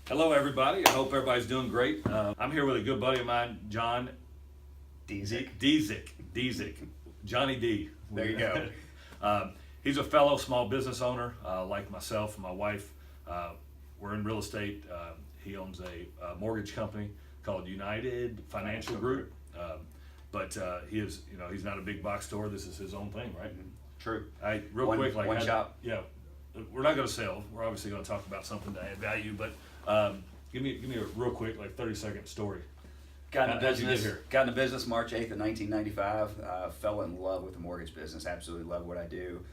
Hello, everybody. I hope everybody's doing great. I'm here with a good buddy of mine, John Dziedzic. Dziedzic, Johnny D. There you go. He's a fellow small business owner, like myself and my wife. We're in real estate. He owns a mortgage company called United Financial Group. But he is, he's not a big box store. This is his own thing, right? True. Real One- quick, one shop. Yeah, we're not going to sell. We're obviously going to talk about something to add value. But give me a real quick, 30-second story. Got into How'd you get business. here? Got into business March 8th of 1995. Fell in love with the mortgage business. Absolutely love what I do.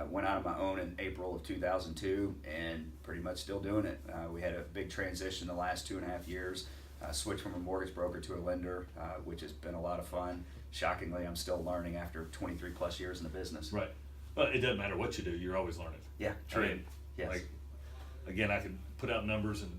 Went out on my own in April of 2002, and pretty much still doing it. We had a big transition the last 2.5 years. Switched from a mortgage broker to a lender, which has been a lot of fun. Shockingly, I'm still learning after 23 plus years in the business. Right. Well, it doesn't matter what you do. You're always learning. Yeah, true. I mean, Yes. Again, I can put out numbers, and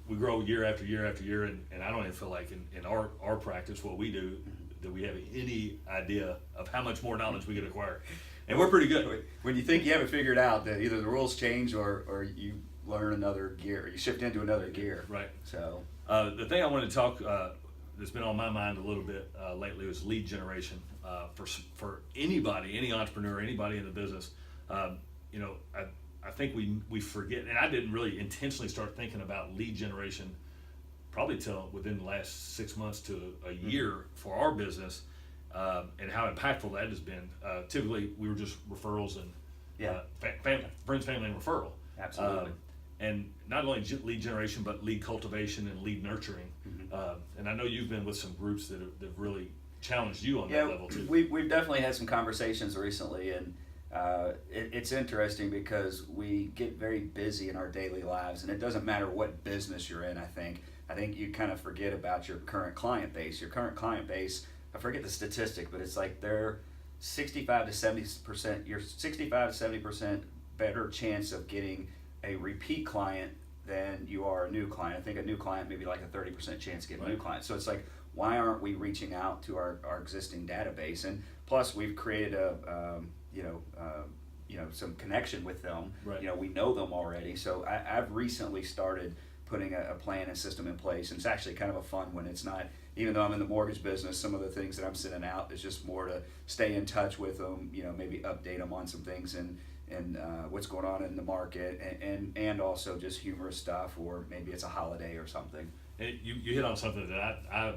we grow year after year after year, and I don't even feel like in our practice, what we do, that we have any idea of how much more knowledge we can acquire. And we're pretty good. When you think you have it figured out, that either the rules change or you learn another gear, or you shift into another gear. Right. So. The thing I wanted to talk that's been on my mind a little bit lately was lead generation for anybody, any entrepreneur, anybody in the business. I think we forget, and I didn't really intentionally start thinking about lead generation probably till within the last 6 months to a year for our business, and how impactful that has been. Typically, we were just referrals and friends, family, and referral. Absolutely. And not only lead generation, but lead cultivation and lead nurturing. And I know you've been with some groups that have really challenged you on that level too. We've definitely had some conversations recently, and it's interesting because we get very busy in our daily lives, and it doesn't matter what business you're in. I think you kind of forget about your current client base. Your current client base, I forget the statistic, but it's like they're 65 to 70%. You're 65 to 70% better chance of getting a repeat client than you are a new client. I think a new client maybe like a 30% chance of getting a new client. So it's like, why aren't we reaching out to our existing database? And plus, we've created some connection with them. Right. We know them already. So I've recently started putting a plan and system in place, and it's actually kind of a fun one. It's not, even though I'm in the mortgage business, some of the things that I'm sending out is just more to stay in touch with them, maybe update them on some things and what's going on in the market, and also just humorous stuff, or maybe it's a holiday or something. And you hit on something that I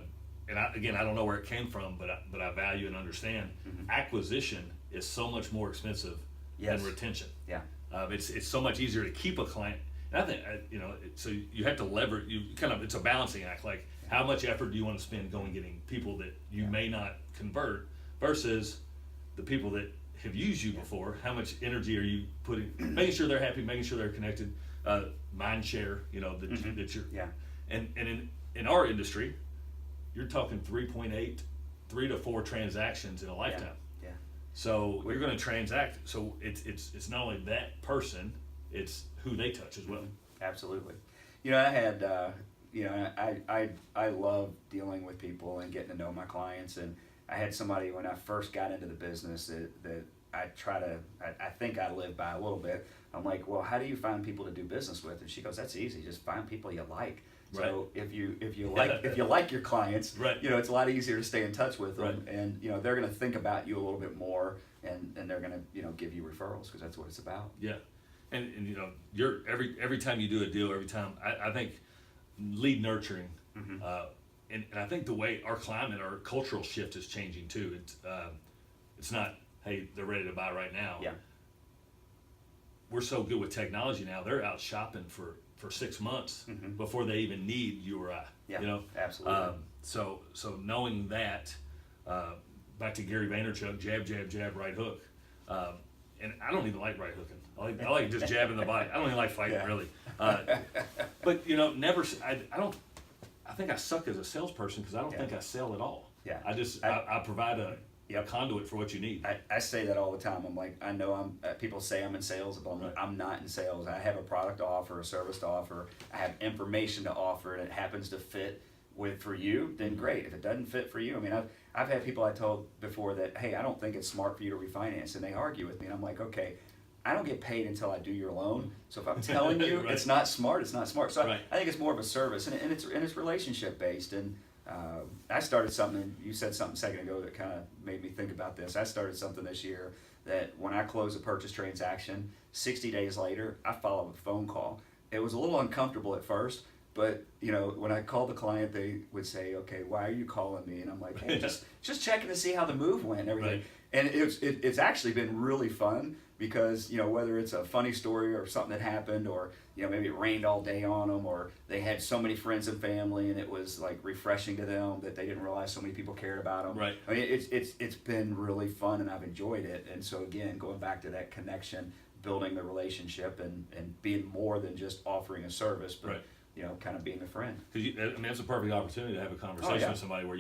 don't know where it came from, but I value and understand. Acquisition is so much more expensive than retention. Yeah. It's so much easier to keep a client. And I think so you have to leverage. It's a balancing act. Like, how much effort do you want to spend going getting people that you may not convert versus the people that have used you before? How much energy are you putting, making sure they're happy, making sure they're connected, mind share, that you're, and in our industry, you're talking 3 to 4 transactions in a lifetime. Yeah. So you're going to transact. So it's not only that person, it's who they touch as well. Absolutely. I had, I love dealing with people and getting to know my clients, and I had somebody when I first got into the business that I think I live by a little bit. I'm like, well, how do you find people to do business with? And she goes, that's easy. Just find people you like. Right. So if you like your clients, right. It's a lot easier to stay in touch with them, right. And they're going to think about you a little bit more, and they're going to give you referrals, because that's what it's about. Yeah, and you're every time you do a deal, every time I think lead nurturing. And I think the way our climate, our cultural shift is changing too. It's not, hey, they're ready to buy right now. Yeah. We're so good with technology now. They're out shopping for 6 months before they even need you or I. Yeah. Absolutely. So knowing that, back to Gary Vaynerchuk, jab, jab, jab, right hook. And I don't even like right hooking. I like just jabbing the body. I don't even like fighting really. But never. I think I suck as a salesperson because I don't think I sell at all. Yeah. I provide a conduit for what you need. I say that all the time. I'm like, I know people say I'm in sales, but I'm not in sales. I have a product to offer, a service to offer. I have information to offer, and it happens to fit for you, then great. If it doesn't fit for you, I mean, I've had people I told before that, hey, I don't think it's smart for you to refinance, and they argue with me, and I'm like, okay, I don't get paid until I do your loan. So if I'm telling you Right. it's not smart, it's not smart. So Right. I think it's more of a service, and it's relationship based. And I started something, and you said something a second ago that kind of made me think about this. I started something this year that when I close a purchase transaction, 60 days later, I follow up a phone call. It was a little uncomfortable at first, but when I called the client, they would say, "Okay, why are you calling me?" And I'm like, "Hey, just checking to see how the move went and everything." Right. And it's actually been really fun because whether it's a funny story or something that happened, or maybe it rained all day on them, or they had so many friends and family, and it was like refreshing to them that they didn't realize so many people cared about them. Right. I mean, it's been really fun, and I've enjoyed it. And so again, going back to that connection, building the relationship, and being more than just offering a service, but Right. kind of being a friend. Because that's a perfect opportunity to have a conversation yeah. with somebody where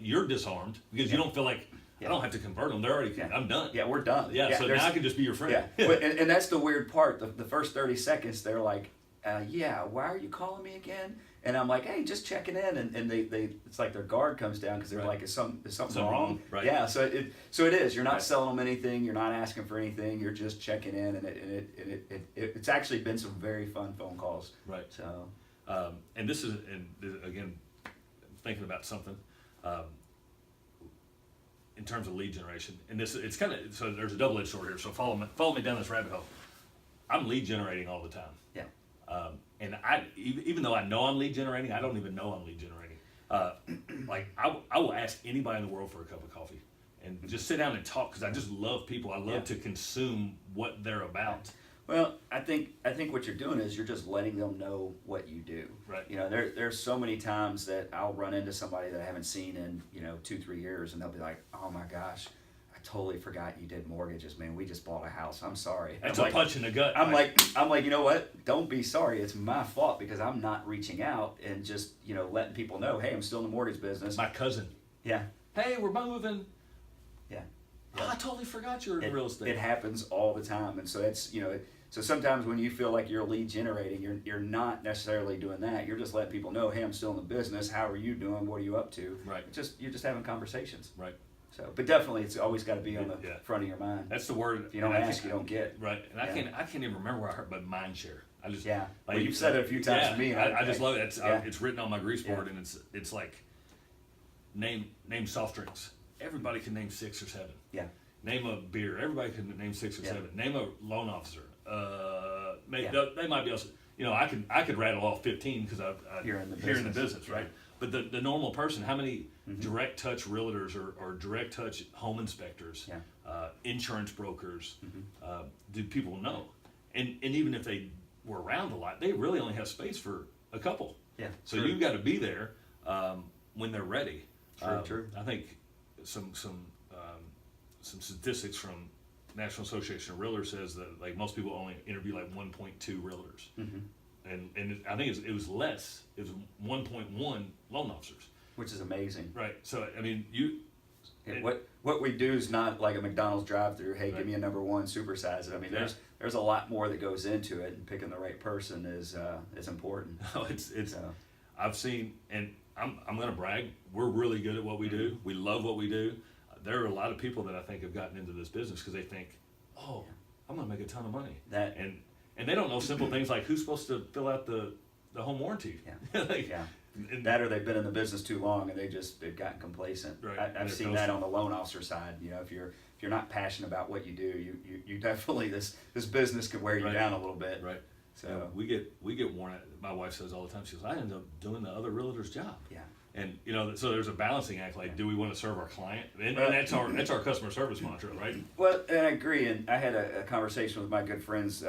you're disarmed because you don't feel like I don't have to convert them. They're already I'm done. Yeah, we're done. Yeah, so now I can just be your friend. Yeah, and that's the weird part. The first 30 seconds, they're like, why are you calling me again? And I'm like, hey, just checking in. And they it's like their guard comes down because they're Right. like, is something Something wrong? wrong, right. Yeah, so it is. You're not Right. selling them anything. You're not asking for anything. You're just checking in, and it's actually been some very fun phone calls. Right. So And this is, again, thinking about something in terms of lead generation. And it's kind of, so there's a double-edged sword here. So follow me down this rabbit hole. I'm lead generating all the time. yeah, And even though I know I'm lead generating, I don't even know I'm lead generating. Like I will ask anybody in the world for a cup of coffee and just sit down and talk because I just love people. I love Yeah. to consume what they're about. Well, I think what you're doing is you're just letting them know what you do. Right. There's so many times that I'll run into somebody that I haven't seen in 2-3 years, and they'll be like, "Oh my gosh, I totally forgot you did mortgages, man. We just bought a house. I'm sorry." That's I'm a like, punch in the gut. I'm like, you know what? Don't be sorry. It's my fault because I'm not reaching out and just letting people know, hey, I'm still in the mortgage business. My cousin. Yeah. Hey, we're moving. Yeah. Oh, I totally forgot you're in real estate. It happens all the time, and so that's So sometimes when you feel like you're lead generating, you're not necessarily doing that. You're just letting people know, hey, I'm still in the business. How are you doing? What are you up to? Right. You're just having conversations. Right. So, but definitely, it's always got to be on the Yeah. front of your mind. That's the word. If you don't and I ask, you don't get. Right. And I can't even remember where I heard, but mind share. I just Yeah. Like, Well, you've said it a few times yeah, to me. and I just love it. It's written on my grease board, Yeah. and it's like name soft drinks. Everybody can name 6 or 7. Yeah. Name a beer. Everybody can name 6 or Yeah. 7. Name a loan officer. Yeah. They might be able to, I could rattle off 15 because You're in the here in the business. business, right? But the normal person, how many Mm-hmm. direct touch realtors or direct touch home inspectors, Yeah. insurance brokers, Mm-hmm. do people know? And even if they were around a lot, they really only have space for a couple. Yeah. So True. you've got to be there when they're ready. True. I think some statistics from National Association of Realtors says that like most people only interview like 1.2 realtors, Mm-hmm. and I think it was less. It was 1.1 loan officers. Which is amazing. Right. So I mean And what we do is not like a McDonald's drive-through. Hey, Right. give me a number 1, supersize it. I mean, Yeah. there's a lot more that goes into it, and picking the right person is important. it's So, I've seen, and I'm going to brag. We're really good at what we do. We love what we do. There are a lot of people that I think have gotten into this business because they think, oh, I'm going to make a ton of money. And they don't know simple things like who's supposed to fill out the home warranty. Yeah. Like, yeah. and- That or they've been in the business too long and they've gotten complacent. Right. I've And seen they're that on the loan officer side. If you're not passionate about what you do, you definitely this business can wear you Right. down a little bit. Right. So we get worn out. My wife says all the time. She goes, I end up doing the other realtor's job. yeah. And so there's a balancing act. Like, do we want to serve our client? And Well- that's our customer service mantra, right? Well, and I agree. And I had a conversation with my good friends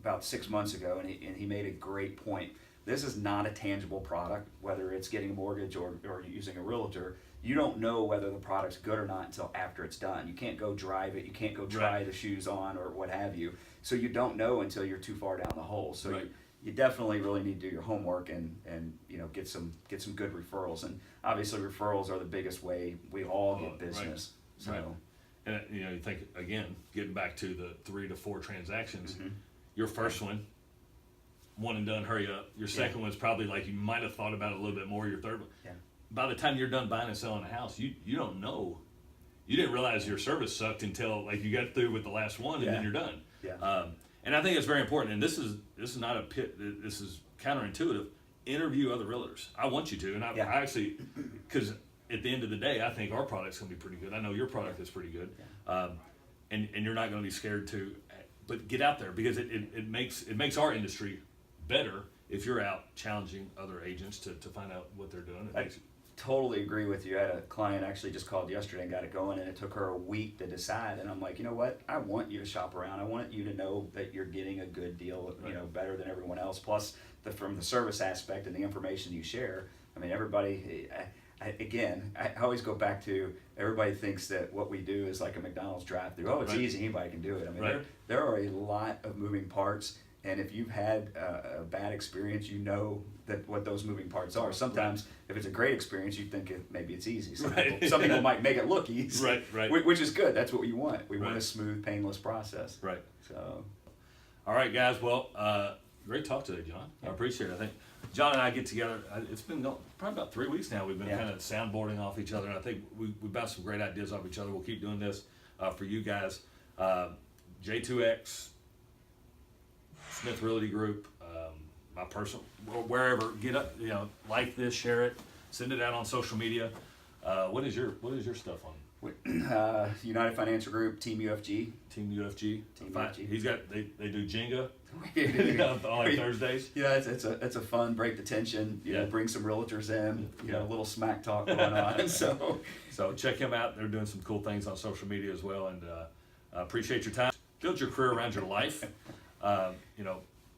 about 6 months ago, and he made a great point. This is not a tangible product, whether it's getting a mortgage or using a realtor. You don't know whether the product's good or not until after it's done. You can't go drive it. You can't go try Right. the shoes on or what have you. So you don't know until you're too far down the hole. So Right. you definitely really need to do your homework and get some good referrals. And obviously referrals are the biggest way we all get Right. business. So Right. And you think again, getting back to the 3 to 4 transactions. Mhm. Your first one and done, hurry up. Your second one's probably like you might have thought about it a little bit more. Your third one, Yeah. by the time you're done buying and selling a house, you don't know. You didn't realize your service sucked until like you got through with the last one and Yeah. then you're done. Yeah. And I think it's very important. And this is not a pit. This is counterintuitive. Interview other realtors. I want you to, and I actually, because at the end of the day, I think our product's going to be pretty good. I know your product is pretty good, and you're not going to be scared to, but get out there, because it makes our industry better if you're out challenging other agents to find out what they're doing. I totally agree with you. I had a client actually just called yesterday and got it going, and it took her a week to decide. And I'm like, you know what? I want you to shop around. I want you to know that you're getting a good deal, you know, better than everyone else. Plus, from the service aspect and the information you share. I mean, everybody. I always go back to, everybody thinks that what we do is like a McDonald's drive-through. Oh, it's easy, anybody can do it. I mean, there are a lot of moving parts, and if you've had a bad experience, you know that what those moving parts are. Sometimes, if it's a great experience, you think maybe it's easy. Some people might make it look easy, which is good. That's what we want. We want a smooth, painless process. Right. So, all right, guys. Well, great talk today, John. I appreciate it. I think John and I get together. It's been probably about 3 weeks now. We've been kind of soundboarding off each other, and I think we bounced some great ideas off each other. We'll keep doing this for you guys. J2X, Smith Realty Group, my personal, wherever, get up, like this, share it, send it out on social media. What is your stuff on? United Financial Group, Team UFG. Team UFG. Team UFG. He's got, they do Jenga on like Thursdays. Yeah, it's a fun, break the tension, you know, bring some realtors in, you know, a little smack talk going on. So check him out. They're doing some cool things on social media as well, and appreciate your time. Build your career around your life.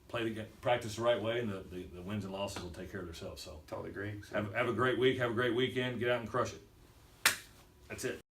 Play the game, practice the right way, and the wins and losses will take care of themselves. So totally agree. Have a great week. Have a great weekend. Get out and crush it. That's it.